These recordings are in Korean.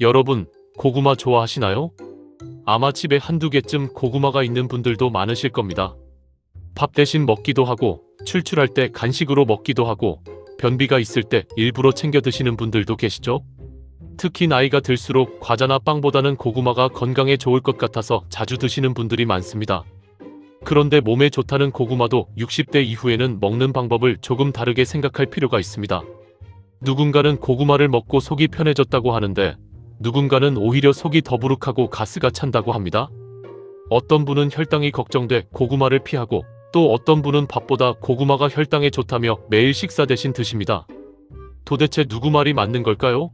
여러분, 고구마 좋아하시나요? 아마 집에 한두 개쯤 고구마가 있는 분들도 많으실 겁니다. 밥 대신 먹기도 하고, 출출할 때 간식으로 먹기도 하고, 변비가 있을 때 일부러 챙겨 드시는 분들도 계시죠? 특히 나이가 들수록 과자나 빵보다는 고구마가 건강에 좋을 것 같아서 자주 드시는 분들이 많습니다. 그런데 몸에 좋다는 고구마도 60대 이후에는 먹는 방법을 조금 다르게 생각할 필요가 있습니다. 누군가는 고구마를 먹고 속이 편해졌다고 하는데, 누군가는 오히려 속이 더부룩하고 가스가 찬다고 합니다. 어떤 분은 혈당이 걱정돼 고구마를 피하고, 또 어떤 분은 밥보다 고구마가 혈당에 좋다며 매일 식사 대신 드십니다. 도대체 누구 말이 맞는 걸까요?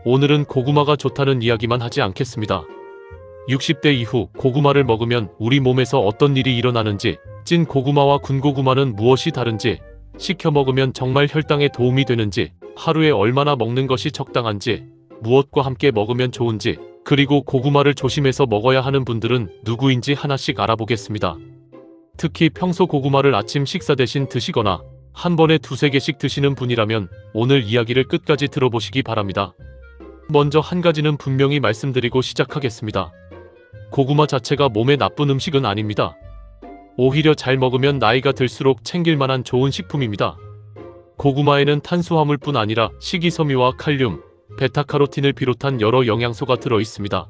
오늘은 고구마가 좋다는 이야기만 하지 않겠습니다. 60대 이후 고구마를 먹으면 우리 몸에서 어떤 일이 일어나는지, 찐 고구마와 군 고구마는 무엇이 다른지, 시켜 먹으면 정말 혈당에 도움이 되는지, 하루에 얼마나 먹는 것이 적당한지, 무엇과 함께 먹으면 좋은지, 그리고 고구마를 조심해서 먹어야 하는 분들은 누구인지 하나씩 알아보겠습니다. 특히 평소 고구마를 아침 식사 대신 드시거나 한 번에 두세 개씩 드시는 분이라면 오늘 이야기를 끝까지 들어보시기 바랍니다. 먼저 한 가지는 분명히 말씀드리고 시작하겠습니다. 고구마 자체가 몸에 나쁜 음식은 아닙니다. 오히려 잘 먹으면 나이가 들수록 챙길 만한 좋은 식품입니다. 고구마에는 탄수화물뿐 아니라 식이섬유와 칼륨, 베타카로틴을 비롯한 여러 영양소가 들어있습니다.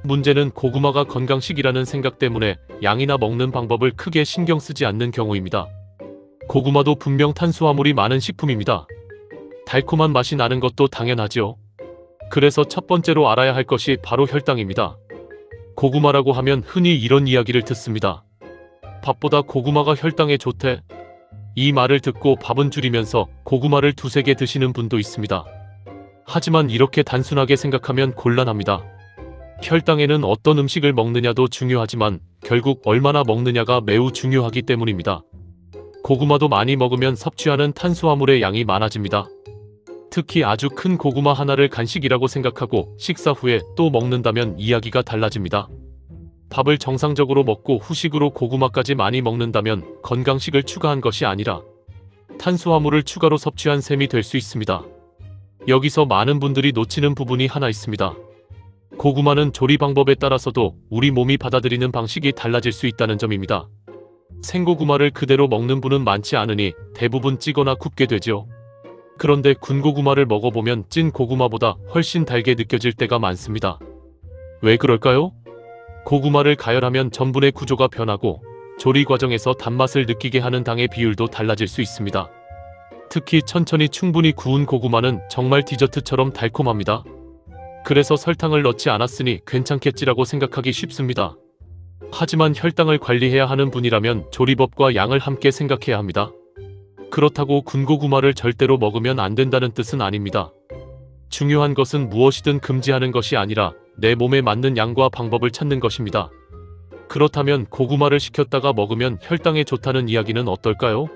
문제는 고구마가 건강식이라는 생각 때문에 양이나 먹는 방법을 크게 신경 쓰지 않는 경우입니다. 고구마도 분명 탄수화물이 많은 식품입니다. 달콤한 맛이 나는 것도 당연하죠. 그래서 첫 번째로 알아야 할 것이 바로 혈당입니다. 고구마라고 하면 흔히 이런 이야기를 듣습니다. 밥보다 고구마가 혈당에 좋대. 이 말을 듣고 밥은 줄이면서 고구마를 두세 개 드시는 분도 있습니다. 하지만 이렇게 단순하게 생각하면 곤란합니다. 혈당에는 어떤 음식을 먹느냐도 중요하지만 결국 얼마나 먹느냐가 매우 중요하기 때문입니다. 고구마도 많이 먹으면 섭취하는 탄수화물의 양이 많아집니다. 특히 아주 큰 고구마 하나를 간식이라고 생각하고 식사 후에 또 먹는다면 이야기가 달라집니다. 밥을 정상적으로 먹고 후식으로 고구마까지 많이 먹는다면 건강식을 추가한 것이 아니라 탄수화물을 추가로 섭취한 셈이 될 수 있습니다. 여기서 많은 분들이 놓치는 부분이 하나 있습니다. 고구마는 조리 방법에 따라서도 우리 몸이 받아들이는 방식이 달라질 수 있다는 점입니다. 생고구마를 그대로 먹는 분은 많지 않으니 대부분 찌거나 굽게 되죠. 그런데 군 고구마를 먹어보면 찐 고구마보다 훨씬 달게 느껴질 때가 많습니다. 왜 그럴까요? 고구마를 가열하면 전분의 구조가 변하고 조리 과정에서 단맛을 느끼게 하는 당의 비율도 달라질 수 있습니다. 특히 천천히 충분히 구운 고구마는 정말 디저트처럼 달콤합니다. 그래서 설탕을 넣지 않았으니 괜찮겠지라고 생각하기 쉽습니다. 하지만 혈당을 관리해야 하는 분이라면 조리법과 양을 함께 생각해야 합니다. 그렇다고 군 고구마를 절대로 먹으면 안 된다는 뜻은 아닙니다. 중요한 것은 무엇이든 금지하는 것이 아니라 내 몸에 맞는 양과 방법을 찾는 것입니다. 그렇다면 고구마를 시켰다가 먹으면 혈당에 좋다는 이야기는 어떨까요?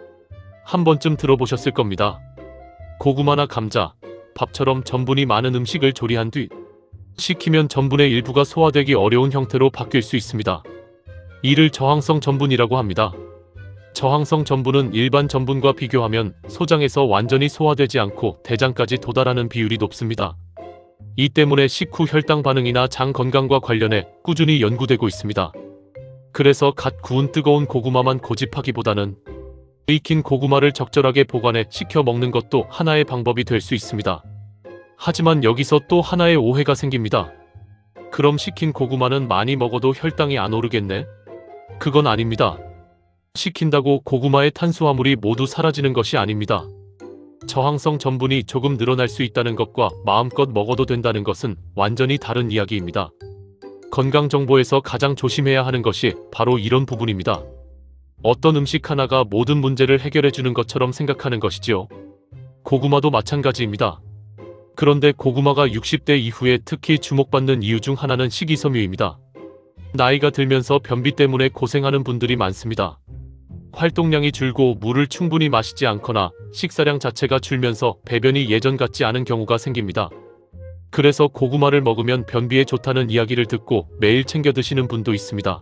한 번쯤 들어보셨을 겁니다. 고구마나 감자, 밥처럼 전분이 많은 음식을 조리한 뒤 식히면 전분의 일부가 소화되기 어려운 형태로 바뀔 수 있습니다. 이를 저항성 전분이라고 합니다. 저항성 전분은 일반 전분과 비교하면 소장에서 완전히 소화되지 않고 대장까지 도달하는 비율이 높습니다. 이 때문에 식후 혈당 반응이나 장 건강과 관련해 꾸준히 연구되고 있습니다. 그래서 갓 구운 뜨거운 고구마만 고집하기보다는 익힌 고구마를 적절하게 보관해 식혀 먹는 것도 하나의 방법이 될 수 있습니다. 하지만 여기서 또 하나의 오해가 생깁니다. 그럼 식힌 고구마는 많이 먹어도 혈당이 안 오르겠네? 그건 아닙니다. 식힌다고 고구마의 탄수화물이 모두 사라지는 것이 아닙니다. 저항성 전분이 조금 늘어날 수 있다는 것과 마음껏 먹어도 된다는 것은 완전히 다른 이야기입니다. 건강정보에서 가장 조심해야 하는 것이 바로 이런 부분입니다. 어떤 음식 하나가 모든 문제를 해결해주는 것처럼 생각하는 것이지요. 고구마도 마찬가지입니다. 그런데 고구마가 60대 이후에 특히 주목받는 이유 중 하나는 식이섬유입니다. 나이가 들면서 변비 때문에 고생하는 분들이 많습니다. 활동량이 줄고 물을 충분히 마시지 않거나 식사량 자체가 줄면서 배변이 예전 같지 않은 경우가 생깁니다. 그래서 고구마를 먹으면 변비에 좋다는 이야기를 듣고 매일 챙겨 드시는 분도 있습니다.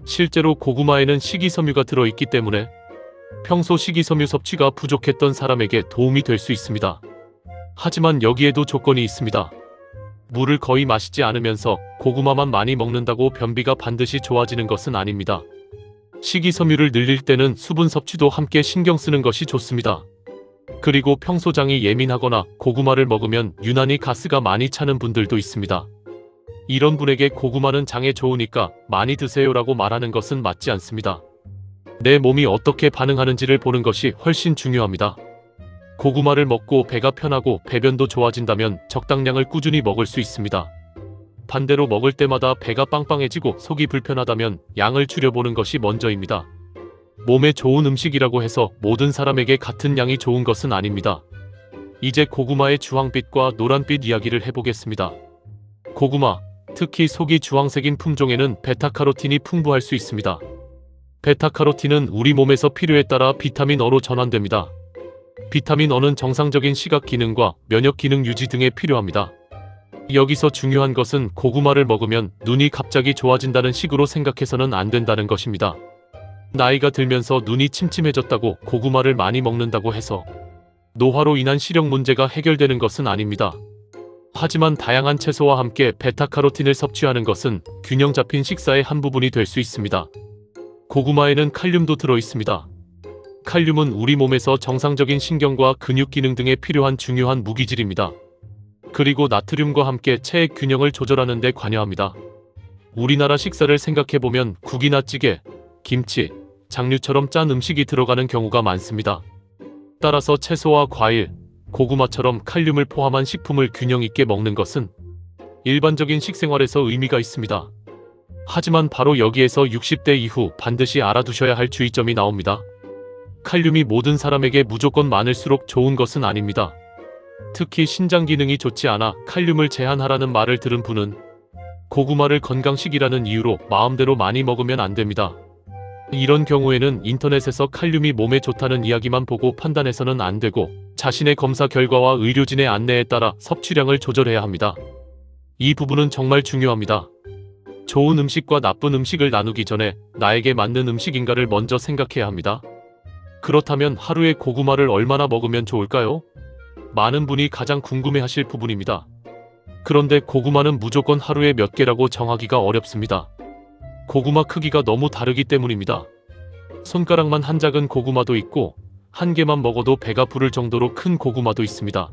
실제로 고구마에는 식이섬유가 들어있기 때문에 평소 식이섬유 섭취가 부족했던 사람에게 도움이 될 수 있습니다. 하지만 여기에도 조건이 있습니다. 물을 거의 마시지 않으면서 고구마만 많이 먹는다고 변비가 반드시 좋아지는 것은 아닙니다. 식이섬유를 늘릴 때는 수분 섭취도 함께 신경 쓰는 것이 좋습니다. 그리고 평소 장이 예민하거나 고구마를 먹으면 유난히 가스가 많이 차는 분들도 있습니다. 이런 분에게 고구마는 장에 좋으니까 많이 드세요라고 말하는 것은 맞지 않습니다. 내 몸이 어떻게 반응하는지를 보는 것이 훨씬 중요합니다. 고구마를 먹고 배가 편하고 배변도 좋아진다면 적당량을 꾸준히 먹을 수 있습니다. 반대로 먹을 때마다 배가 빵빵해지고 속이 불편하다면 양을 줄여보는 것이 먼저입니다. 몸에 좋은 음식이라고 해서 모든 사람에게 같은 양이 좋은 것은 아닙니다. 이제 고구마의 주황빛과 노란빛 이야기를 해보겠습니다. 고구마, 특히 속이 주황색인 품종에는 베타카로틴이 풍부할 수 있습니다. 베타카로틴은 우리 몸에서 필요에 따라 비타민 어로 전환됩니다. 비타민 어는 정상적인 시각 기능과 면역 기능 유지 등에 필요합니다. 여기서 중요한 것은 고구마를 먹으면 눈이 갑자기 좋아진다는 식으로 생각해서는 안 된다는 것입니다. 나이가 들면서 눈이 침침해졌다고 고구마를 많이 먹는다고 해서 노화로 인한 시력 문제가 해결되는 것은 아닙니다. 하지만 다양한 채소와 함께 베타카로틴을 섭취하는 것은 균형 잡힌 식사의 한 부분이 될 수 있습니다. 고구마에는 칼륨도 들어 있습니다. 칼륨은 우리 몸에서 정상적인 신경과 근육 기능 등에 필요한 중요한 무기질입니다. 그리고 나트륨과 함께 체액 균형을 조절하는 데 관여합니다. 우리나라 식사를 생각해보면 국이나 찌개, 김치, 장류처럼 짠 음식이 들어가는 경우가 많습니다. 따라서 채소와 과일, 고구마처럼 칼륨을 포함한 식품을 균형 있게 먹는 것은 일반적인 식생활에서 의미가 있습니다. 하지만 바로 여기에서 60대 이후 반드시 알아두셔야 할 주의점이 나옵니다. 칼륨이 모든 사람에게 무조건 많을수록 좋은 것은 아닙니다. 특히 신장 기능이 좋지 않아 칼륨을 제한하라는 말을 들은 분은 고구마를 건강식이라는 이유로 마음대로 많이 먹으면 안 됩니다. 이런 경우에는 인터넷에서 칼륨이 몸에 좋다는 이야기만 보고 판단해서는 안 되고 자신의 검사 결과와 의료진의 안내에 따라 섭취량을 조절해야 합니다. 이 부분은 정말 중요합니다. 좋은 음식과 나쁜 음식을 나누기 전에 나에게 맞는 음식인가를 먼저 생각해야 합니다. 그렇다면 하루에 고구마를 얼마나 먹으면 좋을까요? 많은 분이 가장 궁금해하실 부분입니다. 그런데 고구마는 무조건 하루에 몇 개라고 정하기가 어렵습니다. 고구마 크기가 너무 다르기 때문입니다. 손가락만 한 작은 고구마도 있고 한 개만 먹어도 배가 부를 정도로 큰 고구마도 있습니다.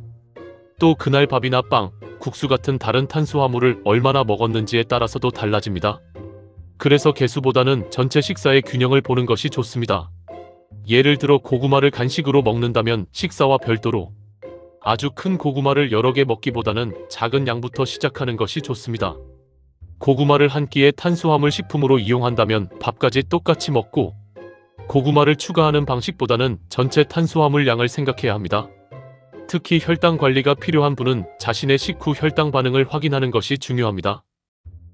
또 그날 밥이나 빵, 국수 같은 다른 탄수화물을 얼마나 먹었는지에 따라서도 달라집니다. 그래서 개수보다는 전체 식사의 균형을 보는 것이 좋습니다. 예를 들어 고구마를 간식으로 먹는다면 식사와 별도로 아주 큰 고구마를 여러 개 먹기보다는 작은 양부터 시작하는 것이 좋습니다. 고구마를 한 끼의 탄수화물 식품으로 이용한다면 밥까지 똑같이 먹고 고구마를 추가하는 방식보다는 전체 탄수화물 양을 생각해야 합니다. 특히 혈당 관리가 필요한 분은 자신의 식후 혈당 반응을 확인하는 것이 중요합니다.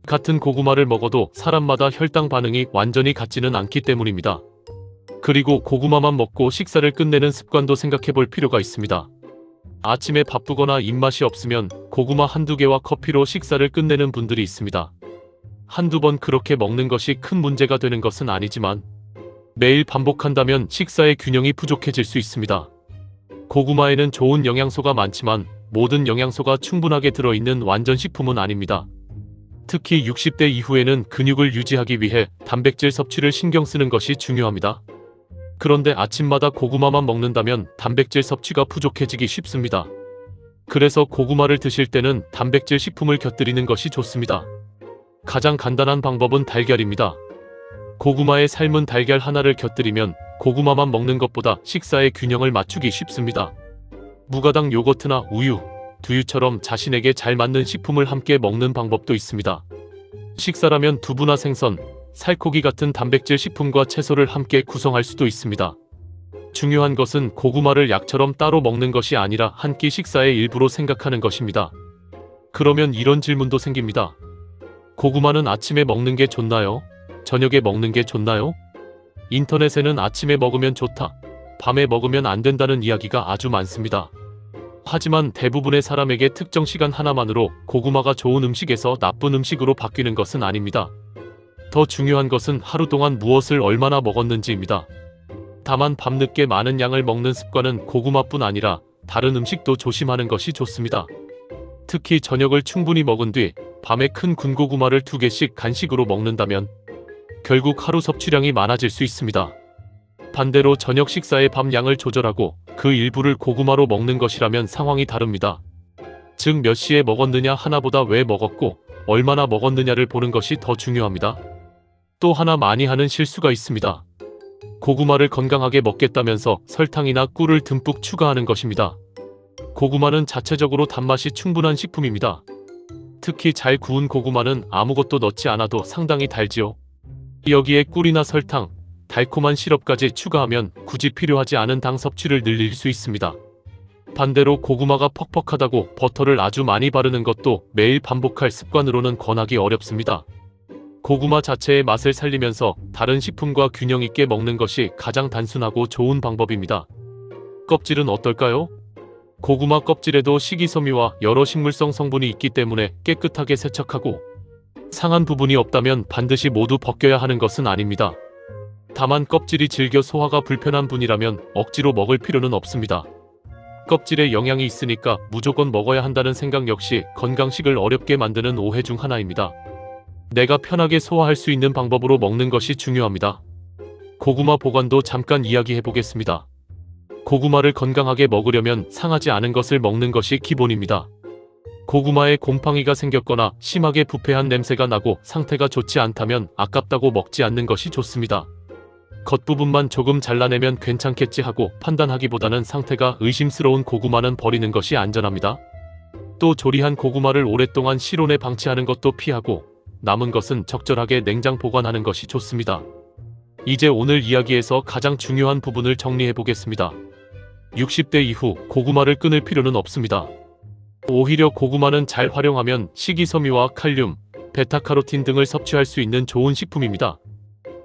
같은 고구마를 먹어도 사람마다 혈당 반응이 완전히 같지는 않기 때문입니다. 그리고 고구마만 먹고 식사를 끝내는 습관도 생각해 볼 필요가 있습니다. 아침에 바쁘거나 입맛이 없으면 고구마 한두 개와 커피로 식사를 끝내는 분들이 있습니다. 한두 번 그렇게 먹는 것이 큰 문제가 되는 것은 아니지만 매일 반복한다면 식사의 균형이 부족해질 수 있습니다. 고구마에는 좋은 영양소가 많지만 모든 영양소가 충분하게 들어있는 완전 식품은 아닙니다. 특히 60대 이후에는 근육을 유지하기 위해 단백질 섭취를 신경 쓰는 것이 중요합니다. 그런데 아침마다 고구마만 먹는다면 단백질 섭취가 부족해지기 쉽습니다. 그래서 고구마를 드실 때는 단백질 식품을 곁들이는 것이 좋습니다. 가장 간단한 방법은 달걀입니다. 고구마에 삶은 달걀 하나를 곁들이면 고구마만 먹는 것보다 식사의 균형을 맞추기 쉽습니다. 무가당 요거트나 우유, 두유처럼 자신에게 잘 맞는 식품을 함께 먹는 방법도 있습니다. 식사라면 두부나 생선, 살코기 같은 단백질 식품과 채소를 함께 구성할 수도 있습니다. 중요한 것은 고구마를 약처럼 따로 먹는 것이 아니라 한 끼 식사의 일부로 생각하는 것입니다. 그러면 이런 질문도 생깁니다. 고구마는 아침에 먹는 게 좋나요? 저녁에 먹는 게 좋나요? 인터넷에는 아침에 먹으면 좋다, 밤에 먹으면 안 된다는 이야기가 아주 많습니다. 하지만 대부분의 사람에게 특정 시간 하나만으로 고구마가 좋은 음식에서 나쁜 음식으로 바뀌는 것은 아닙니다. 더 중요한 것은 하루 동안 무엇을 얼마나 먹었는지입니다. 다만 밤늦게 많은 양을 먹는 습관은 고구마뿐 아니라 다른 음식도 조심하는 것이 좋습니다. 특히 저녁을 충분히 먹은 뒤 밤에 큰 군고구마를 2개씩 간식으로 먹는다면 결국 하루 섭취량이 많아질 수 있습니다. 반대로 저녁 식사의 밤 양을 조절하고 그 일부를 고구마로 먹는 것이라면 상황이 다릅니다. 즉 몇 시에 먹었느냐 하나보다 왜 먹었고 얼마나 먹었느냐를 보는 것이 더 중요합니다. 또 하나 많이 하는 실수가 있습니다. 고구마를 건강하게 먹겠다면서 설탕이나 꿀을 듬뿍 추가하는 것입니다. 고구마는 자체적으로 단맛이 충분한 식품입니다. 특히 잘 구운 고구마는 아무것도 넣지 않아도 상당히 달지요. 여기에 꿀이나 설탕, 달콤한 시럽까지 추가하면 굳이 필요하지 않은 당 섭취를 늘릴 수 있습니다. 반대로 고구마가 퍽퍽하다고 버터를 아주 많이 바르는 것도 매일 반복할 습관으로는 권하기 어렵습니다. 고구마 자체의 맛을 살리면서 다른 식품과 균형 있게 먹는 것이 가장 단순하고 좋은 방법입니다. 껍질은 어떨까요? 고구마 껍질에도 식이섬유와 여러 식물성 성분이 있기 때문에 깨끗하게 세척하고 상한 부분이 없다면 반드시 모두 벗겨야 하는 것은 아닙니다. 다만 껍질이 질겨 소화가 불편한 분이라면 억지로 먹을 필요는 없습니다. 껍질에 영양이 있으니까 무조건 먹어야 한다는 생각 역시 건강식을 어렵게 만드는 오해 중 하나입니다. 내가 편하게 소화할 수 있는 방법으로 먹는 것이 중요합니다. 고구마 보관도 잠깐 이야기해 보겠습니다. 고구마를 건강하게 먹으려면 상하지 않은 것을 먹는 것이 기본입니다. 고구마에 곰팡이가 생겼거나 심하게 부패한 냄새가 나고 상태가 좋지 않다면 아깝다고 먹지 않는 것이 좋습니다. 겉부분만 조금 잘라내면 괜찮겠지 하고 판단하기보다는 상태가 의심스러운 고구마는 버리는 것이 안전합니다. 또 조리한 고구마를 오랫동안 실온에 방치하는 것도 피하고 남은 것은 적절하게 냉장 보관하는 것이 좋습니다. 이제 오늘 이야기에서 가장 중요한 부분을 정리해 보겠습니다. 60대 이후 고구마를 끊을 필요는 없습니다. 오히려 고구마는 잘 활용하면 식이섬유와 칼륨, 베타카로틴 등을 섭취할 수 있는 좋은 식품입니다.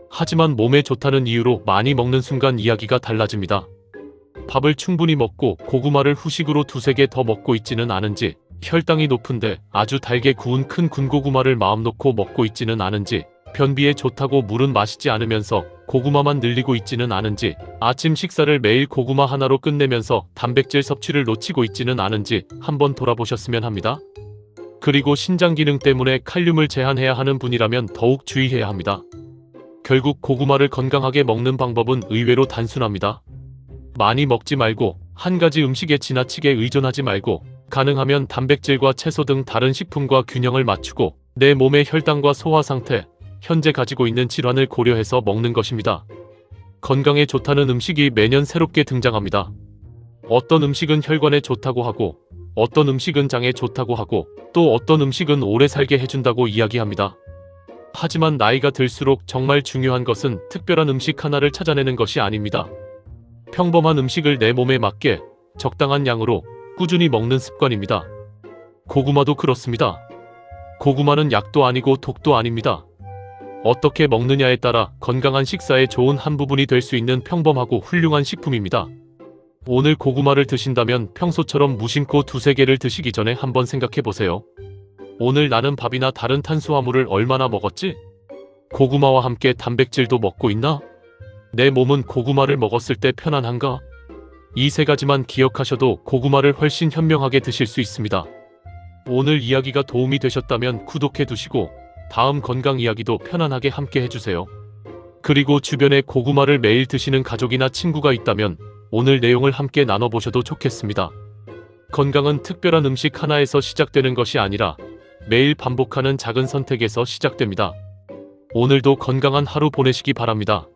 하지만 몸에 좋다는 이유로 많이 먹는 순간 이야기가 달라집니다. 밥을 충분히 먹고 고구마를 후식으로 2~3개 더 먹고 있지는 않은지, 혈당이 높은데 아주 달게 구운 큰 군고구마를 마음 놓고 먹고 있지는 않은지, 변비에 좋다고 물은 마시지 않으면서 고구마만 늘리고 있지는 않은지, 아침 식사를 매일 고구마 하나로 끝내면서 단백질 섭취를 놓치고 있지는 않은지 한번 돌아보셨으면 합니다. 그리고 신장 기능 때문에 칼륨을 제한해야 하는 분이라면 더욱 주의해야 합니다. 결국 고구마를 건강하게 먹는 방법은 의외로 단순합니다. 많이 먹지 말고 한 가지 음식에 지나치게 의존하지 말고 가능하면 단백질과 채소 등 다른 식품과 균형을 맞추고 내 몸의 혈당과 소화 상태, 현재 가지고 있는 질환을 고려해서 먹는 것입니다. 건강에 좋다는 음식이 매년 새롭게 등장합니다. 어떤 음식은 혈관에 좋다고 하고 어떤 음식은 장에 좋다고 하고 또 어떤 음식은 오래 살게 해준다고 이야기합니다. 하지만 나이가 들수록 정말 중요한 것은 특별한 음식 하나를 찾아내는 것이 아닙니다. 평범한 음식을 내 몸에 맞게 적당한 양으로 꾸준히 먹는 습관입니다. 고구마도 그렇습니다. 고구마는 약도 아니고 독도 아닙니다. 어떻게 먹느냐에 따라 건강한 식사의 좋은 한 부분이 될 수 있는 평범하고 훌륭한 식품입니다. 오늘 고구마를 드신다면 평소처럼 무심코 2~3개를 드시기 전에 한번 생각해 보세요. 오늘 나는 밥이나 다른 탄수화물을 얼마나 먹었지? 고구마와 함께 단백질도 먹고 있나? 내 몸은 고구마를 먹었을 때 편안한가? 이 3가지만 기억하셔도 고구마를 훨씬 현명하게 드실 수 있습니다. 오늘 이야기가 도움이 되셨다면 구독해 두시고 다음 건강 이야기도 편안하게 함께 해주세요. 그리고 주변에 고구마를 매일 드시는 가족이나 친구가 있다면 오늘 내용을 함께 나눠보셔도 좋겠습니다. 건강은 특별한 음식 하나에서 시작되는 것이 아니라 매일 반복하는 작은 선택에서 시작됩니다. 오늘도 건강한 하루 보내시기 바랍니다.